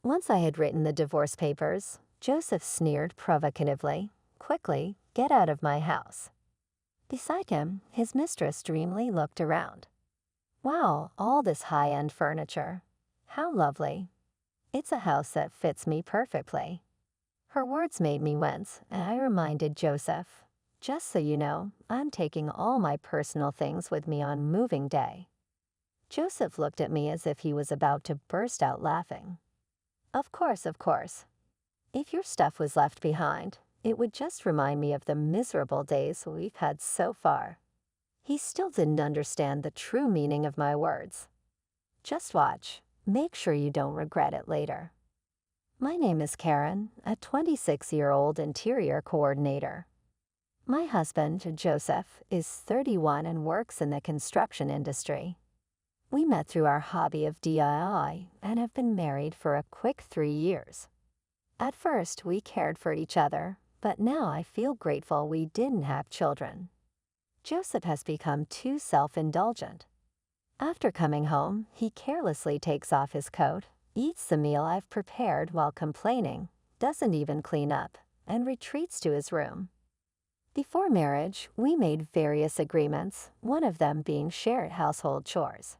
Once I had written the divorce papers, Joseph sneered provocatively, "Quickly, get out of my house." Beside him, his mistress dreamily looked around. "Wow, all this high-end furniture. How lovely. It's a house that fits me perfectly." Her words made me wince, and I reminded Joseph, "Just so you know, I'm taking all my personal things with me on moving day." Joseph looked at me as if he was about to burst out laughing. Of course, of course. If your stuff was left behind, it would just remind me of the miserable days we've had so far." He still didn't understand the true meaning of my words. "Just watch. Make sure you don't regret it later." My name is Karen, a 26-year-old interior coordinator. My husband, Joseph, is 31 and works in the construction industry. We met through our hobby of DIY and have been married for a quick 3 years. At first, we cared for each other, but now I feel grateful we didn't have children. Joseph has become too self-indulgent. After coming home, he carelessly takes off his coat, eats the meal I've prepared while complaining, doesn't even clean up, and retreats to his room. Before marriage, we made various agreements, one of them being shared household chores.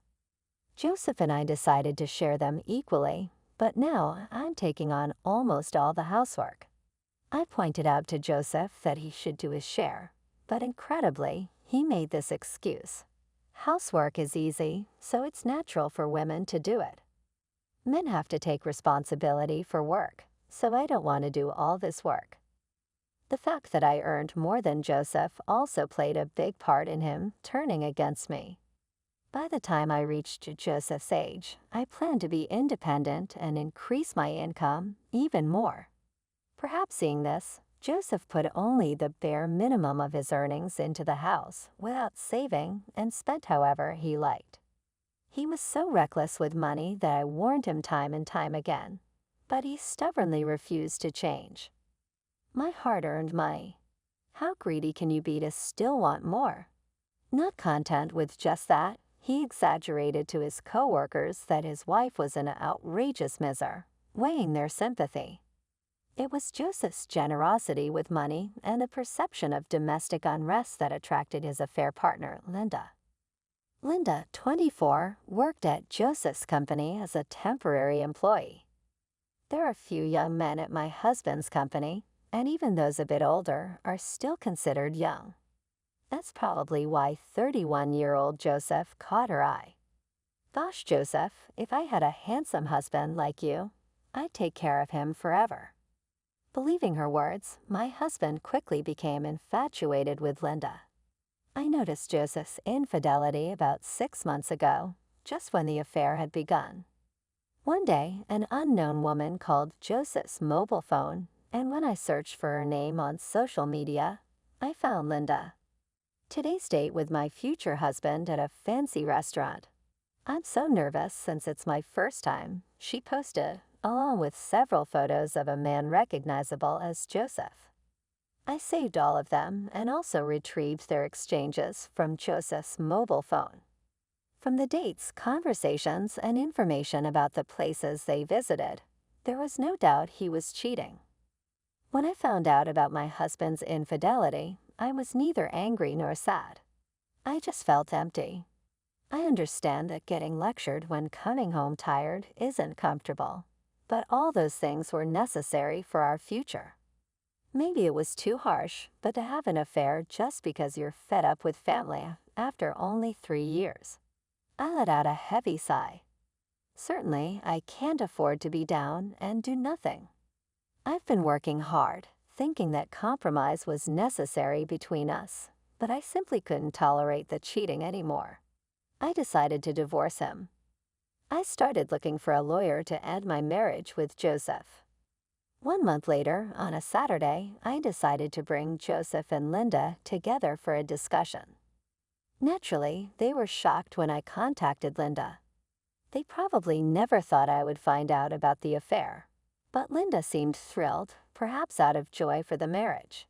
Joseph and I decided to share them equally, but now I'm taking on almost all the housework. I pointed out to Joseph that he should do his share, but incredibly, he made this excuse. Housework is easy, so it's natural for women to do it. Men have to take responsibility for work, so I don't want to do all this work. The fact that I earned more than Joseph also played a big part in him turning against me. By the time I reached Joseph's age, I planned to be independent and increase my income even more. Perhaps seeing this, Joseph put only the bare minimum of his earnings into the house without saving and spent however he liked. He was so reckless with money that I warned him time and time again, but he stubbornly refused to change. My hard-earned money. How greedy can you be to still want more? Not content with just that, he exaggerated to his co-workers that his wife was an outrageous miser, weighing their sympathy. It was Joseph's generosity with money and a perception of domestic unrest that attracted his affair partner, Linda. Linda, 24, worked at Joseph's company as a temporary employee. There are few young men at my husband's company, and even those a bit older are still considered young. That's probably why 31-year-old Joseph caught her eye. "Gosh, Joseph, if I had a handsome husband like you, I'd take care of him forever." Believing her words, my husband quickly became infatuated with Linda. I noticed Joseph's infidelity about 6 months ago, just when the affair had begun. One day, an unknown woman called Joseph's mobile phone, and when I searched for her name on social media, I found Linda. Today's date with my future husband at a fancy restaurant. I'm so nervous since it's my first time, she posted, along with several photos of a man recognizable as Joseph. I saved all of them and also retrieved their exchanges from Joseph's mobile phone. From the dates, conversations, and information about the places they visited, there was no doubt he was cheating. When I found out about my husband's infidelity, I was neither angry nor sad. I just felt empty. I understand that getting lectured when coming home tired isn't comfortable, but all those things were necessary for our future. Maybe it was too harsh, but to have an affair just because you're fed up with family after only 3 years. I let out a heavy sigh. Certainly, I can't afford to be down and do nothing. I've been working hard, thinking that compromise was necessary between us, but I simply couldn't tolerate the cheating anymore. I decided to divorce him. I started looking for a lawyer to end my marriage with Joseph. 1 month later, on a Saturday, I decided to bring Joseph and Linda together for a discussion. Naturally, they were shocked when I contacted Linda. They probably never thought I would find out about the affair, but Linda seemed thrilled, perhaps out of joy for the marriage.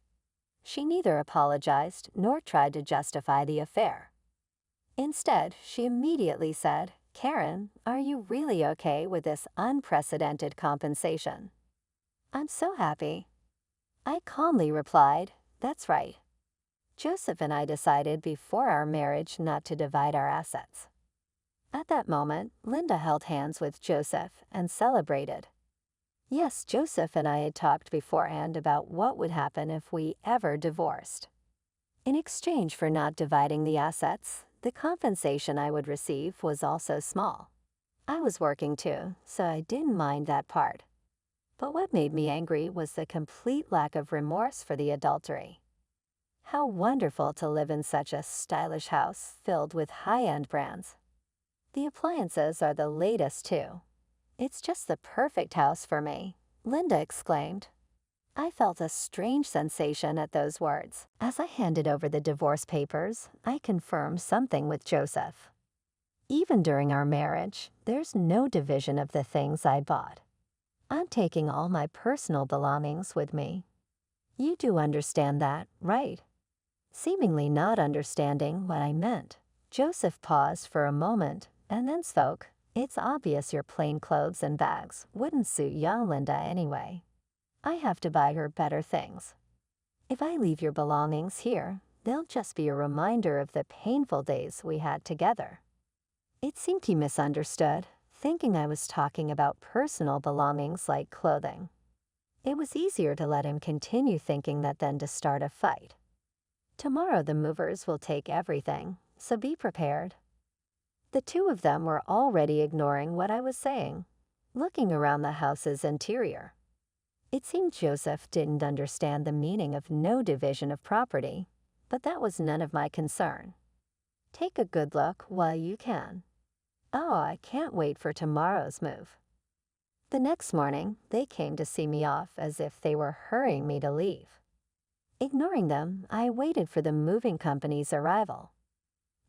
She neither apologized nor tried to justify the affair. Instead, she immediately said, Karen, are you really okay with this unprecedented compensation? I'm so happy. I calmly replied, that's right. Joseph and I decided before our marriage not to divide our assets. At that moment, Linda held hands with Joseph and celebrated. Yes, Joseph and I had talked beforehand about what would happen if we ever divorced. In exchange for not dividing the assets, the compensation I would receive was also small. I was working too, so I didn't mind that part. But what made me angry was the complete lack of remorse for the adultery. How wonderful to live in such a stylish house filled with high-end brands. The appliances are the latest too. It's just the perfect house for me, Linda exclaimed. I felt a strange sensation at those words. As I handed over the divorce papers, I confirmed something with Joseph. Even during our marriage, there's no division of the things I bought. I'm taking all my personal belongings with me. You do understand that, right? Seemingly not understanding what I meant, Joseph paused for a moment and then spoke. It's obvious your plain clothes and bags wouldn't suit young Linda anyway. I have to buy her better things. If I leave your belongings here, they'll just be a reminder of the painful days we had together. It seemed he misunderstood, thinking I was talking about personal belongings like clothing. It was easier to let him continue thinking that than to start a fight. Tomorrow the movers will take everything, so be prepared. The two of them were already ignoring what I was saying, looking around the house's interior. It seemed Joseph didn't understand the meaning of no division of property, but that was none of my concern. Take a good look while you can. Oh, I can't wait for tomorrow's move. The next morning, they came to see me off as if they were hurrying me to leave. Ignoring them, I waited for the moving company's arrival.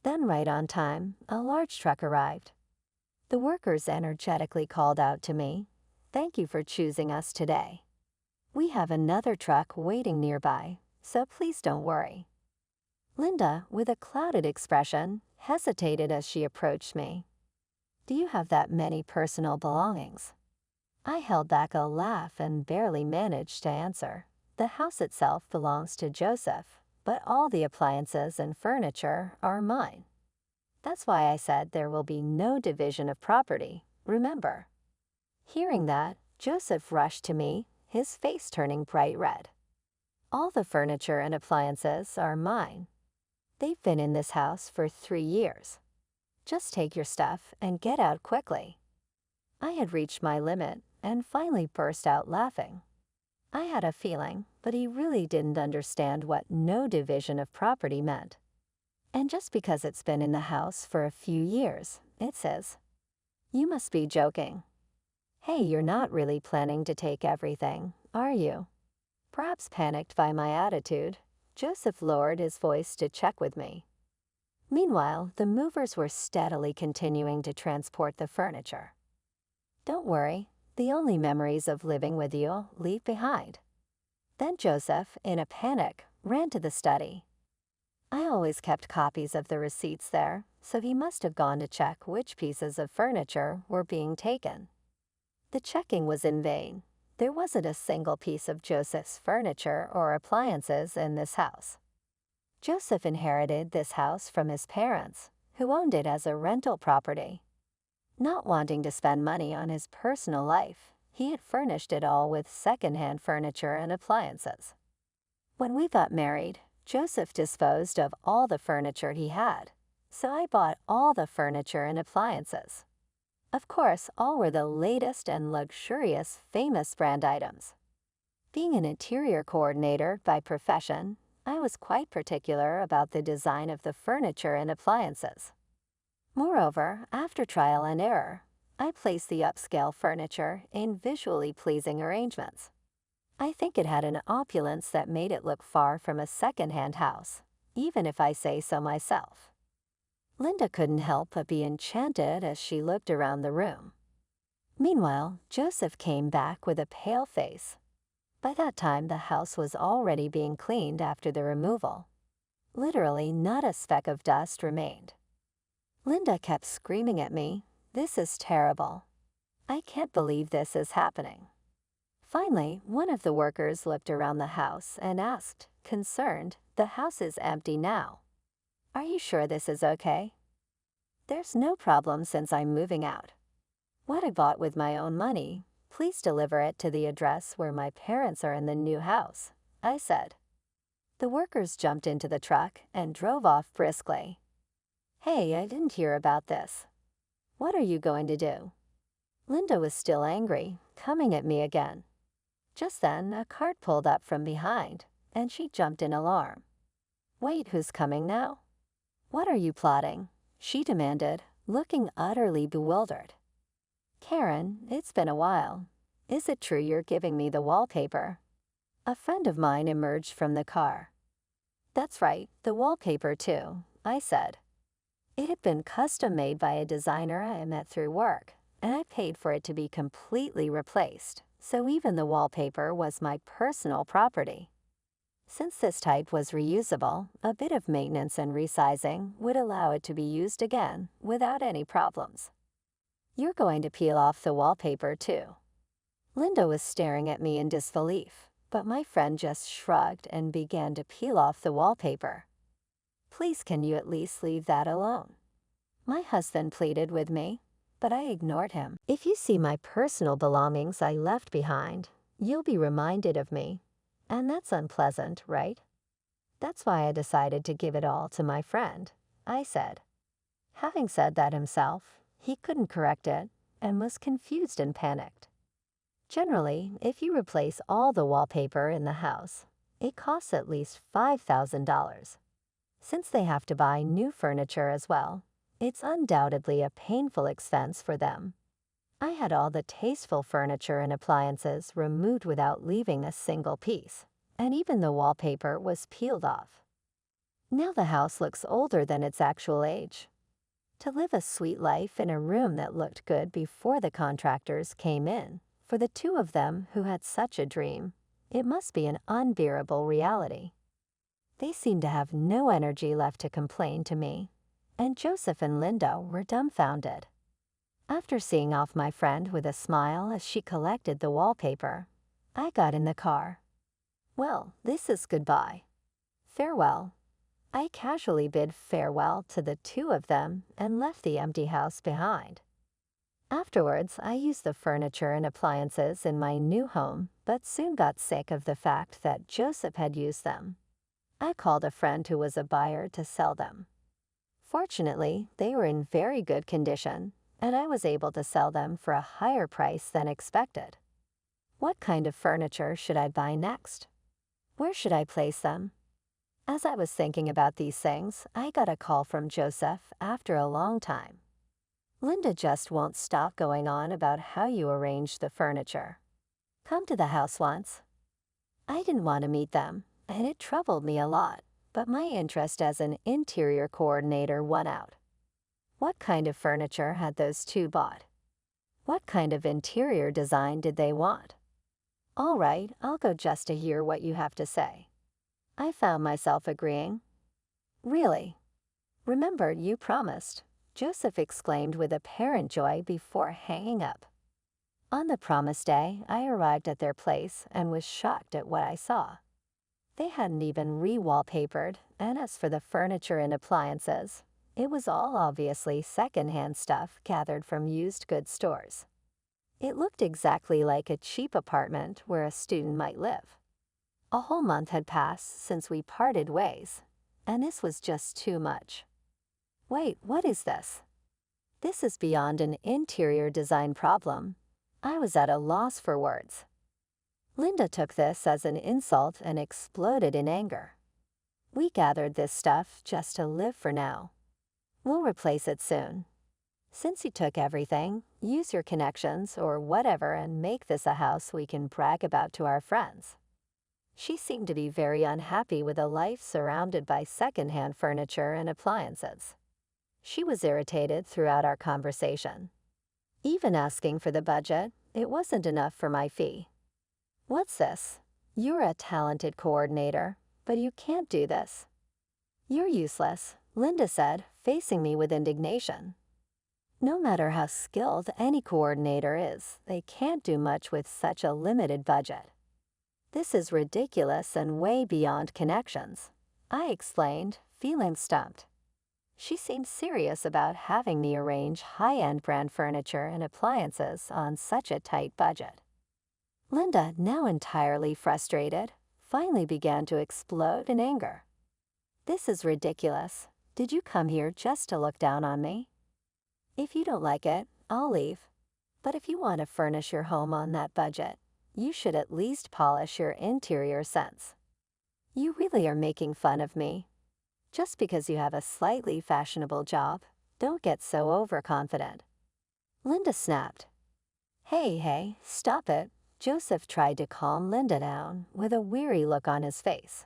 Then right on time, a large truck arrived. The workers energetically called out to me, "Thank you for choosing us today. We have another truck waiting nearby, so please don't worry." Linda, with a clouded expression, hesitated as she approached me. "Do you have that many personal belongings?" I held back a laugh and barely managed to answer. The house itself belongs to Joseph, but all the appliances and furniture are mine. That's why I said there will be no division of property, remember. Hearing that, Joseph rushed to me, his face turning bright red. All the furniture and appliances are mine. They've been in this house for 3 years. Just take your stuff and get out quickly. I had reached my limit and finally burst out laughing. I had a feeling, but he really didn't understand what no division of property meant. And just because it's been in the house for a few years, it's his. You must be joking. Hey, you're not really planning to take everything, are you? Perhaps panicked by my attitude, Joseph lowered his voice to check with me. Meanwhile, the movers were steadily continuing to transport the furniture. Don't worry, the only memories of living with you leave behind. Then Joseph, in a panic, ran to the study. I always kept copies of the receipts there, so he must have gone to check which pieces of furniture were being taken. The checking was in vain. There wasn't a single piece of Joseph's furniture or appliances in this house. Joseph inherited this house from his parents, who owned it as a rental property. Not wanting to spend money on his personal life, he had furnished it all with second-hand furniture and appliances. When we got married, Joseph disposed of all the furniture he had, so I bought all the furniture and appliances. Of course, all were the latest and luxurious famous brand items. Being an interior coordinator by profession, I was quite particular about the design of the furniture and appliances. Moreover, after trial and error, I placed the upscale furniture in visually pleasing arrangements. I think it had an opulence that made it look far from a second-hand house, even if I say so myself. Linda couldn't help but be enchanted as she looked around the room. Meanwhile, Joseph came back with a pale face. By that time, the house was already being cleaned after the removal. Literally, not a speck of dust remained. Linda kept screaming at me, This is terrible. I can't believe this is happening. Finally, one of the workers looked around the house and asked, concerned, "The house is empty now. Are you sure this is okay?" "There's no problem since I'm moving out. What I bought with my own money, please deliver it to the address where my parents are in the new house," I said. The workers jumped into the truck and drove off briskly. "Hey, I didn't hear about this. What are you going to do?" Linda was still angry, coming at me again. Just then, a cart pulled up from behind, and she jumped in alarm. "Wait, who's coming now? What are you plotting?" she demanded, looking utterly bewildered. "Karen, it's been a while. Is it true you're giving me the wallpaper?" A friend of mine emerged from the car. "That's right, the wallpaper too," I said. It had been custom made by a designer I met through work, and I paid for it to be completely replaced, so even the wallpaper was my personal property. Since this type was reusable, a bit of maintenance and resizing would allow it to be used again without any problems. "You're going to peel off the wallpaper too." Linda was staring at me in disbelief, but my friend just shrugged and began to peel off the wallpaper. "Please, can you at least leave that alone?" my husband pleaded with me, but I ignored him. "If you see my personal belongings I left behind, you'll be reminded of me. And that's unpleasant, right?" "That's why I decided to give it all to my friend," I said. Having said that himself, he couldn't correct it and was confused and panicked. Generally, if you replace all the wallpaper in the house, it costs at least $5,000. Since they have to buy new furniture as well, it's undoubtedly a painful expense for them. I had all the tasteful furniture and appliances removed without leaving a single piece, and even the wallpaper was peeled off. Now the house looks older than its actual age. To live a sweet life in a room that looked good before the contractors came in, for the two of them who had such a dream, it must be an unbearable reality. They seemed to have no energy left to complain to me, and Joseph and Linda were dumbfounded. After seeing off my friend with a smile as she collected the wallpaper, I got in the car. "Well, this is goodbye. Farewell." I casually bid farewell to the two of them and left the empty house behind. Afterwards, I used the furniture and appliances in my new home, but soon got sick of the fact that Joseph had used them. I called a friend who was a buyer to sell them. Fortunately, they were in very good condition, and I was able to sell them for a higher price than expected. What kind of furniture should I buy next? Where should I place them? As I was thinking about these things, I got a call from Joseph after a long time. "Linda just won't stop going on about how you arranged the furniture. Come to the house once." I didn't want to meet them, and it troubled me a lot, but my interest as an interior coordinator won out. What kind of furniture had those two bought? What kind of interior design did they want? "All right, I'll go just to hear what you have to say." I found myself agreeing. "Really? Remember, you promised," Joseph exclaimed with apparent joy before hanging up. On the promised day, I arrived at their place and was shocked at what I saw. They hadn't even re-wallpapered, and as for the furniture and appliances, it was all obviously second-hand stuff gathered from used goods stores. It looked exactly like a cheap apartment where a student might live. A whole month had passed since we parted ways, and this was just too much. "Wait, what is this? This is beyond an interior design problem." I was at a loss for words. Linda took this as an insult and exploded in anger. "We gathered this stuff just to live for now. We'll replace it soon. Since you took everything, use your connections or whatever and make this a house we can brag about to our friends." She seemed to be very unhappy with a life surrounded by second-hand furniture and appliances. She was irritated throughout our conversation. Even asking for the budget, it wasn't enough for my fee. "What's this? You're a talented coordinator, but you can't do this." "You're useless," Linda said, facing me with indignation. No matter how skilled any coordinator is, they can't do much with such a limited budget. This is ridiculous and way beyond connections, I explained, feeling stumped. She seemed serious about having me arrange high-end brand furniture and appliances on such a tight budget. Linda, now entirely frustrated, finally began to explode in anger. This is ridiculous. Did you come here just to look down on me? If you don't like it, I'll leave. But if you want to furnish your home on that budget, you should at least polish your interior scents. You really are making fun of me. Just because you have a slightly fashionable job, don't get so overconfident. Linda snapped. Hey, stop it. Joseph tried to calm Linda down with a weary look on his face.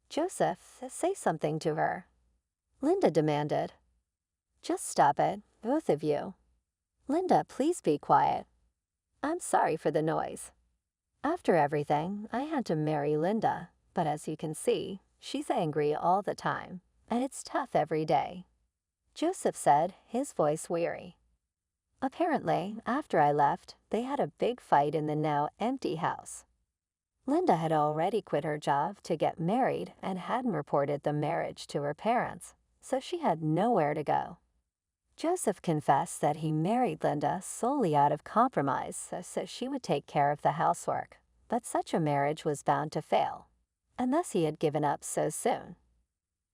Joseph, say something to her, Linda demanded. Just stop it, both of you. Linda, please be quiet. I'm sorry for the noise. After everything, I had to marry Linda, but as you can see, she's angry all the time, and it's tough every day. Joseph said, his voice weary. Apparently, after I left, they had a big fight in the now empty house. Linda had already quit her job to get married and hadn't reported the marriage to her parents, so she had nowhere to go. Joseph confessed that he married Linda solely out of compromise so she would take care of the housework, but such a marriage was bound to fail, and thus he had given up so soon.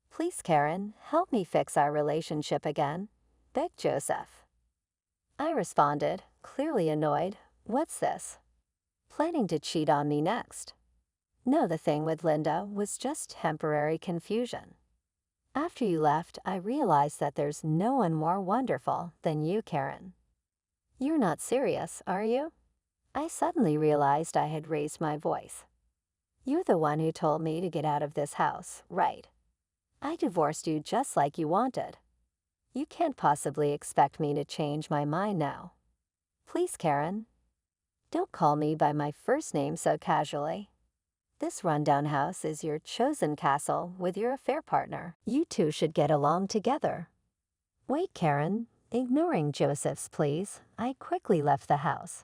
Please, Karen, help me fix our relationship again, begged Joseph. I responded, clearly annoyed. What's this? Planning to cheat on me next? No, the thing with Linda was just temporary confusion. After you left, I realized that there's no one more wonderful than you, Karen. You're not serious, are you? I suddenly realized I had raised my voice. You're the one who told me to get out of this house, right? I divorced you just like you wanted. You can't possibly expect me to change my mind now. Please, Karen. Don't call me by my first name so casually. This rundown house is your chosen castle with your affair partner. You two should get along together. Wait, Karen. Ignoring Joseph's pleas, I quickly left the house.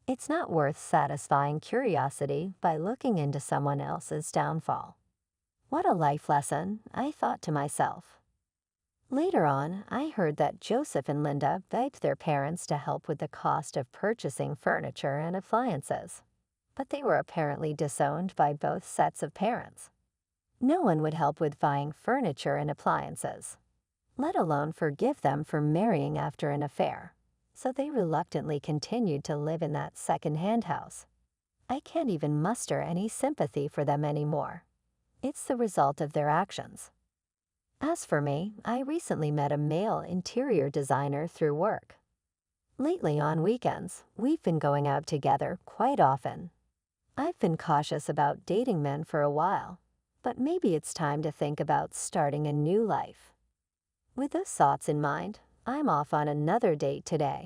It's not worth satisfying curiosity by looking into someone else's downfall. What a life lesson, I thought to myself. Later on, I heard that Joseph and Linda begged their parents to help with the cost of purchasing furniture and appliances, but they were apparently disowned by both sets of parents. No one would help with buying furniture and appliances, let alone forgive them for marrying after an affair, so they reluctantly continued to live in that second-hand house. I can't even muster any sympathy for them anymore. It's the result of their actions. As for me, I recently met a male interior designer through work. Lately on weekends, we've been going out together quite often. I've been cautious about dating men for a while, but maybe it's time to think about starting a new life. With those thoughts in mind, I'm off on another date today.